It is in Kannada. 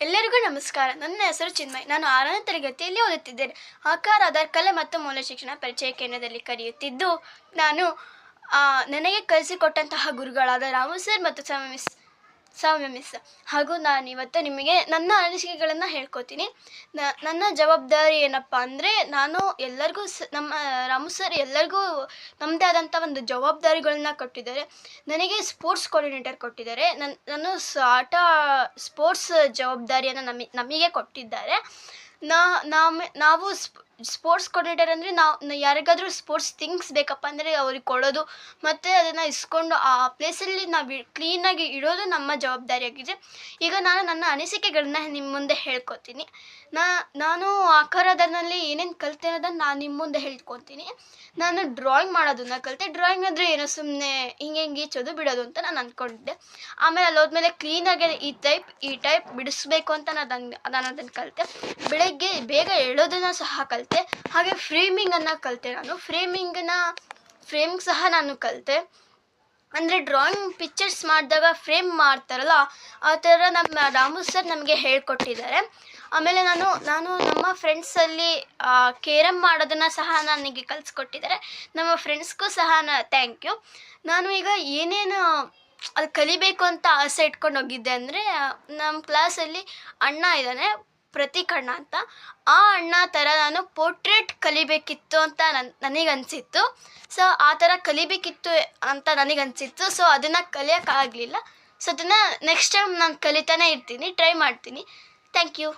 ಎಲ್ಲರಿಗೂ ನಮಸ್ಕಾರ. ನನ್ನ ಹೆಸರು ಚಿನ್ಮಯ್. ನಾನು 6ನೇ ತರಗತಿಯಲ್ಲಿ ಓದುತ್ತಿದ್ದೇನೆ. ಆಕಾರ, ಆಧಾರ್, ಕಲೆ ಮತ್ತು ಮೂಲ ಶಿಕ್ಷಣ ಪರಿಚಯ ಕೇಂದ್ರದಲ್ಲಿ ಕಲಿಯುತ್ತಿದ್ದು, ನಾನು ನನಗೆ ಕಲಿಸಿಕೊಟ್ಟಂತಹ ಗುರುಗಳಾದ ರಾಮು ಸರ್ ಮತ್ತು ಸೌಮ್ಯ ಮಿಸ್ ಹಾಗೂ ನಾನಿವತ್ತು ನಿಮಗೆ ನನ್ನ ಅನಿಸಿಕೆಗಳನ್ನು ಹೇಳ್ಕೊತೀನಿ. ನನ್ನ ಜವಾಬ್ದಾರಿ ಏನಪ್ಪ ಅಂದರೆ, ನಾನು ಎಲ್ಲರಿಗೂ ನಮ್ಮ ರಾಮು ಸರ್ ಎಲ್ಲರಿಗೂ ನಮ್ಮದೇ ಆದಂಥ ಒಂದು ಜವಾಬ್ದಾರಿಗಳನ್ನ ಕೊಟ್ಟಿದ್ದಾರೆ. ನನಗೆ ಸ್ಪೋರ್ಟ್ಸ್ ಕೋಆರ್ಡಿನೇಟರ್ ಕೊಟ್ಟಿದ್ದಾರೆ. ನಾನು ಸ್ಪೋರ್ಟ್ಸ್ ಜವಾಬ್ದಾರಿಯನ್ನು ನಮಗೆ ಕೊಟ್ಟಿದ್ದಾರೆ. ನಾವು ಸ್ಪೋರ್ಟ್ಸ್ ಕೋಆರ್ಡಿನೇಟರ್ ಅಂದರೆ ನಾವು ಯಾರಿಗಾದರೂ ಸ್ಪೋರ್ಟ್ಸ್ ಥಿಂಗ್ಸ್ ಬೇಕಪ್ಪ ಅಂದರೆ ಅವ್ರಿಗೆ ಕೊಡೋದು ಮತ್ತು ಅದನ್ನು ಇಸ್ಕೊಂಡು ಆ ಪ್ಲೇಸಲ್ಲಿ ನಾವು ಕ್ಲೀನಾಗಿ ಇಡೋದು ನಮ್ಮ ಜವಾಬ್ದಾರಿಯಾಗಿದೆ. ಈಗ ನಾನು ನನ್ನ ಅನಿಸಿಕೆಗಳನ್ನ ನಿಮ್ಮ ಮುಂದೆ ಹೇಳ್ಕೊತೀನಿ. ನಾನು ಆಕಾರದಲ್ಲಿ ಏನೇನು ಕಲಿತೆ ಅನ್ನೋದನ್ನು ನಾನು ನಿಮ್ಮ ಮುಂದೆ ಹೇಳ್ಕೊತೀನಿ. ನಾನು ಡ್ರಾಯಿಂಗ್ ಮಾಡೋದನ್ನ ಕಲಿತೆ. ಡ್ರಾಯಿಂಗ್ ಅಂದರೆ ಏನೋ ಸುಮ್ಮನೆ ಹಿಂಗೆ ಈಚೋದು ಬಿಡೋದು ಅಂತ ನಾನು ಅಂದ್ಕೊಂಡಿದ್ದೆ. ಆಮೇಲೆ ಅಲ್ಲಿ ಹೋದ್ಮೇಲೆ ಕ್ಲೀನಾಗಿ ಈ ಟೈಪ್ ಬಿಡಿಸ್ಬೇಕು ಅಂತ ನಾನು ಅದನ್ನು ಕಲಿತೆ. ಬೆಳಗ್ಗೆ ಬೇಗ ಹೇಳೋದನ್ನು ಸಹ ಕಲಿತೆ. ಹಾಗೆ ಫ್ರೇಮಿಂಗನ್ನು ಕಲಿತೆ. ನಾನು ಫ್ರೇಮಿಂಗ್ ಸಹ ನಾನು ಕಲಿತೆ. ಅಂದರೆ ಡ್ರಾಯಿಂಗ್ ಪಿಕ್ಚರ್ಸ್ ಮಾಡಿದಾಗ ಫ್ರೇಮ್ ಮಾಡ್ತಾರಲ್ಲ, ಆ ಥರ ನಮ್ಮ ರಾಮು ಸರ್ ನಮಗೆ ಹೇಳ್ಕೊಟ್ಟಿದ್ದಾರೆ. ಆಮೇಲೆ ನಾನು ನಮ್ಮ ಫ್ರೆಂಡ್ಸಲ್ಲಿ ಕೇರಮ್ ಮಾಡೋದನ್ನು ಸಹ ನನಗೆ ಕಲಿಸ್ಕೊಟ್ಟಿದ್ದಾರೆ. ನಮ್ಮ ಫ್ರೆಂಡ್ಸ್ಗೂ ಸಹ ಥ್ಯಾಂಕ್ ಯು. ನಾನು ಈಗ ಏನೇನು ಅದು ಕಲಿಬೇಕು ಅಂತ ಆಸೆ ಇಟ್ಕೊಂಡು ಹೋಗಿದ್ದೆ ಅಂದರೆ, ನಮ್ಮ ಕ್ಲಾಸಲ್ಲಿ ಅಣ್ಣ ಇದ್ದಾನೆ, ಪ್ರತೀಕ್ ಅಣ್ಣ ಅಂತ. ಆ ಅಣ್ಣ ಥರ ನಾನು ಪೋರ್ಟ್ರೇಟ್ ಕಲಿಬೇಕಿತ್ತು ಅಂತ ನನಗನ್ಸಿತ್ತು. ಸೊ ಆ ಥರ ಕಲಿಬೇಕಿತ್ತು ಅಂತ ನನಗನ್ಸಿತ್ತು. ಸೊ ಅದನ್ನು ಕಲಿಯೋಕ್ಕಾಗಲಿಲ್ಲ. ಸೊ ಅದನ್ನು ನೆಕ್ಸ್ಟ್ ಟೈಮ್ ನಾನು ಕಲಿತಾನೆ ಇರ್ತೀನಿ, ಟ್ರೈ ಮಾಡ್ತೀನಿ. Thank you.